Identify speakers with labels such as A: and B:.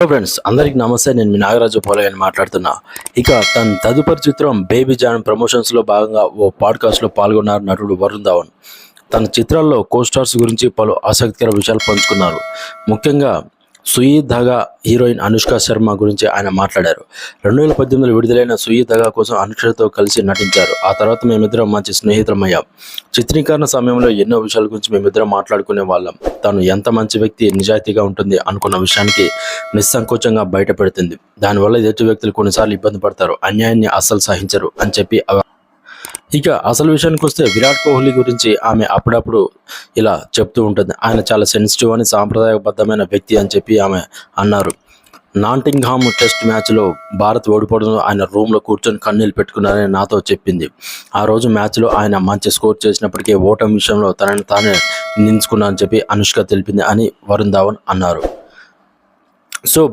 A: Hello friends, అందరికి నమస్తే. నేను మీ నాగరాజు పోలయ్య మాట్లాడుతున్నా. ఇక తన తదుపరి చిత్రం బేబీ జాన్ ప్రమోషన్స్లో భాగంగా ఓ పాడ్కాస్ట్లో పాల్గొన్నారు నటుడు వరుణ్ ధావన్. తన చిత్రాల్లో కో స్టార్స్ గురించి పలు ఆసక్తికర విషయాలు పంచుకున్నారు. ముఖ్యంగా సుయి ధాగా హీరోయిన్ అనుష్క శర్మ గురించి ఆయన మాట్లాడారు. 2018లో విడుదలైన సుయి ధాగా కోసం అనుష్కతో కలిసి నటించారు. ఆ తర్వాత మేమిద్దరం మంచి స్నేహితులమయ్యాం. చిత్రీకరణ సమయంలో ఎన్నో విషయాల గురించి మేమిద్దరం మాట్లాడుకునే వాళ్ళం. తను ఎంత మంచి వ్యక్తి, నిజాయితీగా ఉంటుంది అనుకున్న విషయానికి నిస్సంకోచంగా బయట పెడుతుంది. దానివల్ల ఎదుటి వ్యక్తులు కొన్నిసార్లు ఇబ్బంది పడతారు, అన్యాయాన్ని అస్సలు సహించరు అని చెప్పి ఇక అసలు విషయానికి వస్తే విరాట్ కోహ్లీ గురించి ఆమె అప్పుడప్పుడు ఇలా చెప్తూ ఉంటుంది. ఆయన చాలా సెన్సిటివ్ అని, సాంప్రదాయబద్ధమైన వ్యక్తి అని చెప్పి ఆమె అన్నారు. నాటింగ్హామ్ టెస్ట్ మ్యాచ్లో భారత్ ఓడిపోవడంలో ఆయన రూమ్లో కూర్చొని కన్నీళ్ళు పెట్టుకున్నారని నాతో చెప్పింది. ఆ రోజు మ్యాచ్లో ఆయన మంచి స్కోర్ చేసినప్పటికీ ఓటమి విషయంలో తనని తానే నిందించుకున్నారని చెప్పి అనుష్క తెలిపింది అని వరుణ్ ధావన్ అన్నారు. సో